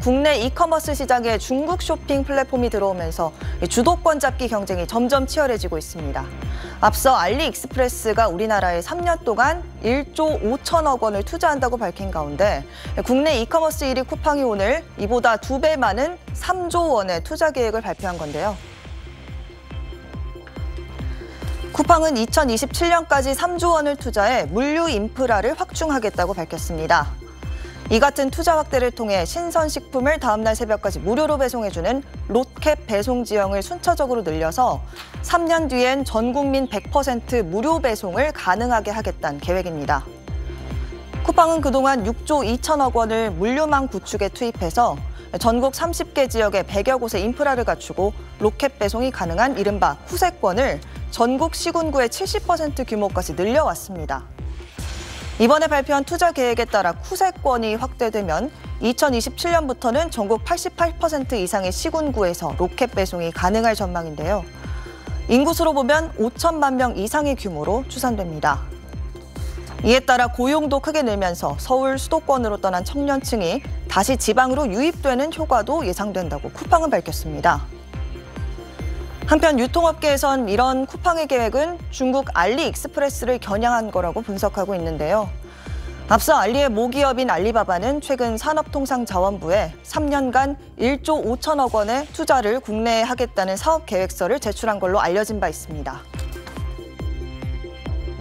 국내 이커머스 시장에 중국 쇼핑 플랫폼이 들어오면서 주도권 잡기 경쟁이 점점 치열해지고 있습니다. 앞서 알리익스프레스가 우리나라에 3년 동안 1조 5천억 원을 투자한다고 밝힌 가운데 국내 이커머스 1위 쿠팡이 오늘 이보다 2배 많은 3조 원의 투자 계획을 발표한 건데요. 쿠팡은 2027년까지 3조 원을 투자해 물류 인프라를 확충하겠다고 밝혔습니다. 이 같은 투자 확대를 통해 신선식품을 다음날 새벽까지 무료로 배송해주는 로켓 배송 지형을 순차적으로 늘려서 3년 뒤엔 전 국민 100% 무료 배송을 가능하게 하겠다는 계획입니다. 쿠팡은 그동안 6조 2천억 원을 물류망 구축에 투입해서 전국 30개 지역에 100여 곳의 인프라를 갖추고 로켓 배송이 가능한 이른바 쿠세권을 전국 시군구의 70% 규모까지 늘려왔습니다. 이번에 발표한 투자 계획에 따라 쿠세권이 확대되면 2027년부터는 전국 88% 이상의 시군구에서 로켓 배송이 가능할 전망인데요. 인구수로 보면 5천만 명 이상의 규모로 추산됩니다. 이에 따라 고용도 크게 늘면서 서울 수도권으로 떠난 청년층이 다시 지방으로 유입되는 효과도 예상된다고 쿠팡은 밝혔습니다. 한편 유통업계에선 이런 쿠팡의 계획은 중국 알리익스프레스를 겨냥한 거라고 분석하고 있는데요. 앞서 알리의 모기업인 알리바바는 최근 산업통상자원부에 3년간 1조 5천억 원의 투자를 국내에 하겠다는 사업 계획서를 제출한 걸로 알려진 바 있습니다.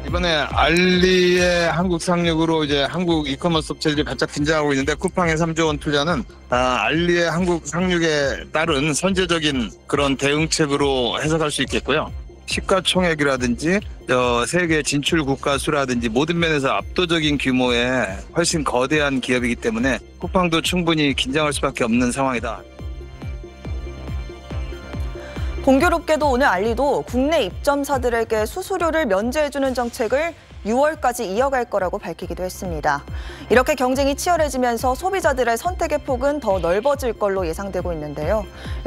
이번에 알리의 한국 상륙으로 이제 한국 이커머스 업체들이 바짝 긴장하고 있는데 쿠팡의 3조 원 투자는 알리의 한국 상륙에 따른 선제적인 그런 대응책으로 해석할 수 있겠고요. 시가총액이라든지 세계 진출 국가 수라든지 모든 면에서 압도적인 규모의 훨씬 거대한 기업이기 때문에 쿠팡도 충분히 긴장할 수밖에 없는 상황이다. 공교롭게도 오늘 알리도 국내 입점사들에게 수수료를 면제해주는 정책을 6월까지 이어갈 거라고 밝히기도 했습니다. 이렇게 경쟁이 치열해지면서 소비자들의 선택의 폭은 더 넓어질 걸로 예상되고 있는데요.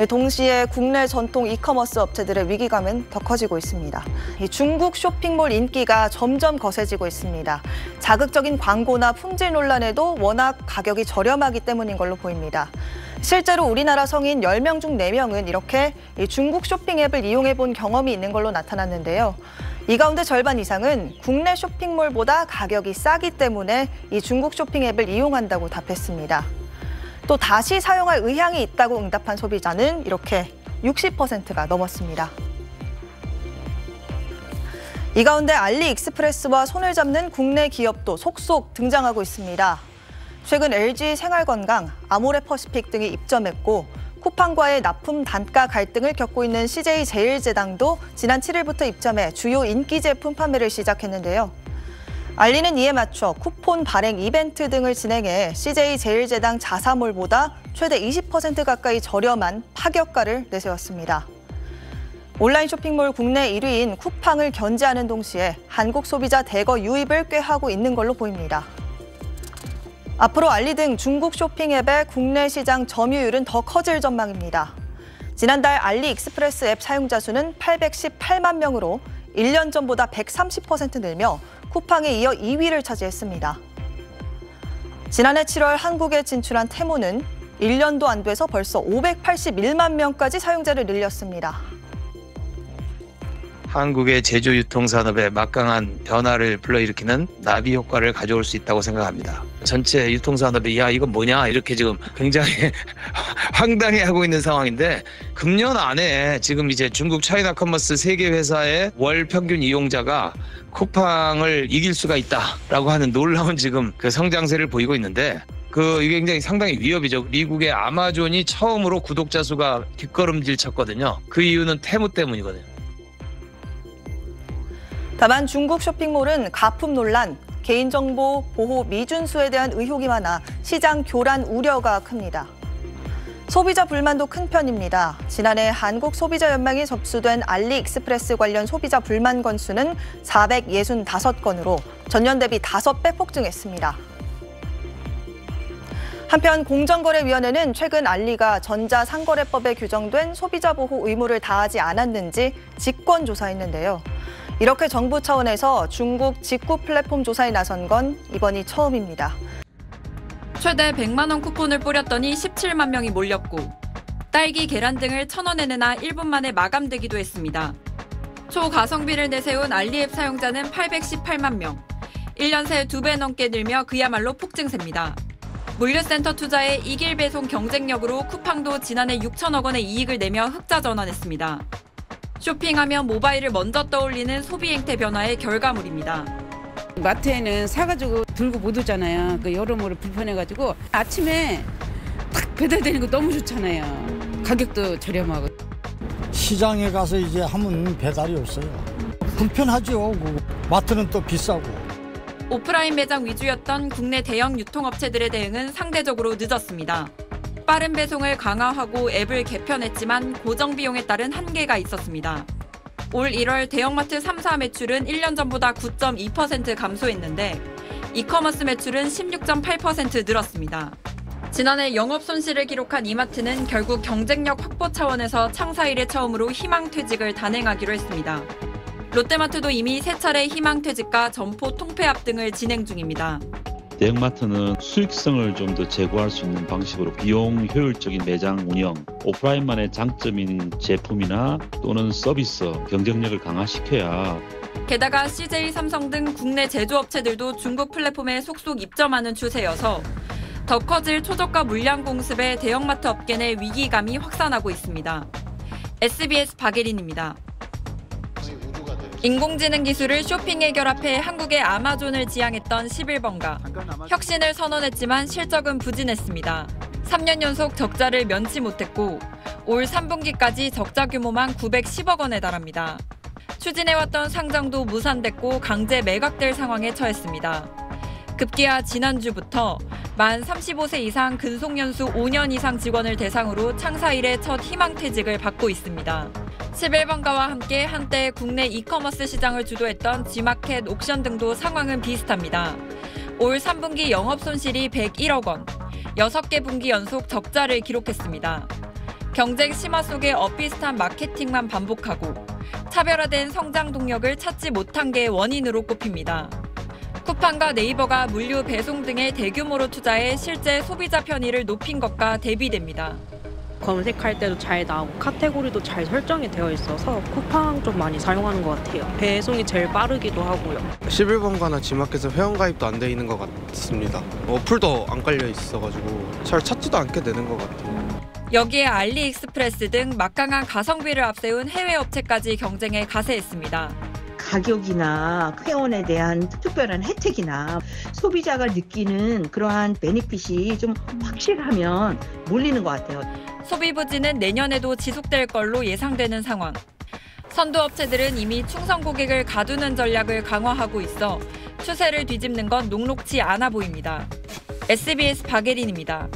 동시에 국내 전통 이커머스 업체들의 위기감은 더 커지고 있습니다. 중국 쇼핑몰 인기가 점점 거세지고 있습니다. 자극적인 광고나 품질 논란에도 워낙 가격이 저렴하기 때문인 걸로 보입니다. 실제로 우리나라 성인 10명 중 4명은 이렇게 중국 쇼핑 앱을 이용해 본 경험이 있는 걸로 나타났는데요. 이 가운데 절반 이상은 국내 쇼핑몰보다 가격이 싸기 때문에 이 중국 쇼핑 앱을 이용한다고 답했습니다. 또 다시 사용할 의향이 있다고 응답한 소비자는 이렇게 60%가 넘었습니다. 이 가운데 알리익스프레스와 손을 잡는 국내 기업도 속속 등장하고 있습니다. 최근 LG 생활건강, 아모레퍼시픽 등이 입점했고 쿠팡과의 납품 단가 갈등을 겪고 있는 CJ제일제당도 지난 7일부터 입점해 주요 인기 제품 판매를 시작했는데요. 알리는 이에 맞춰 쿠폰 발행 이벤트 등을 진행해 CJ제일제당 자사몰보다 최대 20% 가까이 저렴한 파격가를 내세웠습니다. 온라인 쇼핑몰 국내 1위인 쿠팡을 견제하는 동시에 한국 소비자 대거 유입을 꾀하고 있는 걸로 보입니다. 앞으로 알리 등 중국 쇼핑 앱의 국내 시장 점유율은 더 커질 전망입니다. 지난달 알리익스프레스 앱 사용자 수는 818만 명으로 1년 전보다 130% 늘며 쿠팡에 이어 2위를 차지했습니다. 지난해 7월 한국에 진출한 테무는 1년도 안 돼서 벌써 581만 명까지 사용자를 늘렸습니다. 한국의 제조 유통산업에 막강한 변화를 불러일으키는 나비 효과를 가져올 수 있다고 생각합니다. 전체 유통산업이 야 이건 뭐냐 이렇게 지금 굉장히 황당해하고 있는 상황인데 금년 안에 지금 이제 중국 차이나 커머스 3개 회사의 월 평균 이용자가 쿠팡을 이길 수가 있다라고 하는 놀라운 지금 그 성장세를 보이고 있는데 이게 굉장히 상당히 위협이죠. 미국의 아마존이 처음으로 구독자 수가 뒷걸음질 쳤거든요. 그 이유는 테무 때문이거든요. 다만 중국 쇼핑몰은 가품 논란, 개인정보 보호 미준수에 대한 의혹이 많아 시장 교란 우려가 큽니다. 소비자 불만도 큰 편입니다. 지난해 한국소비자연맹이 접수된 알리익스프레스 관련 소비자 불만 건수는 465건으로 전년 대비 5배 폭증했습니다. 한편 공정거래위원회는 최근 알리가 전자상거래법에 규정된 소비자 보호 의무를 다하지 않았는지 직권 조사했는데요. 이렇게 정부 차원에서 중국 직구 플랫폼 조사에 나선 건 이번이 처음입니다. 최대 100만 원 쿠폰을 뿌렸더니 17만 명이 몰렸고 딸기, 계란 등을 1,000원에 내나 1분 만에 마감되기도 했습니다. 초가성비를 내세운 알리 앱 사용자는 818만 명. 1년 새 2배 넘게 늘며 그야말로 폭증세입니다. 물류센터 투자의 이길 배송 경쟁력으로 쿠팡도 지난해 6천억 원의 이익을 내며 흑자 전환했습니다. 쇼핑하면 모바일을 먼저 떠올리는 소비 행태 변화의 결과물입니다. 마트에는 사가지고 들고 못 오잖아요. 그 여러모로 불편해가지고 아침에 탁 배달되는 거 너무 좋잖아요. 가격도 저렴하고. 시장에 가서 이제 하면 배달이 없어요. 불편하죠. 마트는 또 비싸고. 오프라인 매장 위주였던 국내 대형 유통업체들의 대응은 상대적으로 늦었습니다. 빠른 배송을 강화하고 앱을 개편했지만 고정 비용에 따른 한계가 있었습니다. 올 1월 대형마트 3사 매출은 1년 전보다 9.2% 감소했는데 이커머스 매출은 16.8% 늘었습니다. 지난해 영업 손실을 기록한 이마트는 결국 경쟁력 확보 차원에서 창사 이래 처음으로 희망퇴직을 단행하기로 했습니다. 롯데마트도 이미 3차례 희망퇴직과 점포 통폐합 등을 진행 중입니다. 대형마트는 수익성을 좀 더 제고할 수 있는 방식으로 비용 효율적인 매장 운영, 오프라인만의 장점인 제품이나 또는 서비스, 경쟁력을 강화시켜야. 게다가 CJ, 삼성 등 국내 제조업체들도 중국 플랫폼에 속속 입점하는 추세여서 더 커질 초저가 물량 공습에 대형마트 업계 내 위기감이 확산하고 있습니다. SBS 박예린입니다. 인공지능 기술을 쇼핑에 결합해 한국의 아마존을 지향했던 11번가. 혁신을 선언했지만 실적은 부진했습니다. 3년 연속 적자를 면치 못했고 올 3분기까지 적자 규모만 910억 원에 달합니다. 추진해왔던 상장도 무산됐고 강제 매각될 상황에 처했습니다. 급기야 지난주부터 만 35세 이상 근속연수 5년 이상 직원을 대상으로 창사 이래 첫 희망퇴직을 받고 있습니다. 11번가와 함께 한때 국내 이커머스 시장을 주도했던 G마켓, 옥션 등도 상황은 비슷합니다. 올 3분기 영업 손실이 101억 원, 6개 분기 연속 적자를 기록했습니다. 경쟁 심화 속에 엇비슷한 마케팅만 반복하고 차별화된 성장 동력을 찾지 못한 게 원인으로 꼽힙니다. 쿠팡과 네이버가 물류, 배송 등에 대규모로 투자해 실제 소비자 편의를 높인 것과 대비됩니다. 검색할 때도 잘 나오고 카테고리도 잘 설정이 되어 있어서 쿠팡 좀 많이 사용하는 것 같아요. 배송이 제일 빠르기도 하고요. 11번가나 G마켓은 회원가입도 안 돼 있는 것 같습니다. 어플도 안 깔려 있어가지고 잘 찾지도 않게 되는 것 같아요. 여기에 알리익스프레스 등 막강한 가성비를 앞세운 해외 업체까지 경쟁에 가세했습니다. 가격이나 회원에 대한 특별한 혜택이나 소비자가 느끼는 그러한 베니핏이 좀 확실하면 몰리는 것 같아요. 소비 부진은 내년에도 지속될 걸로 예상되는 상황. 선도업체들은 이미 충성 고객을 가두는 전략을 강화하고 있어 추세를 뒤집는 건 녹록지 않아 보입니다. SBS 박예린입니다.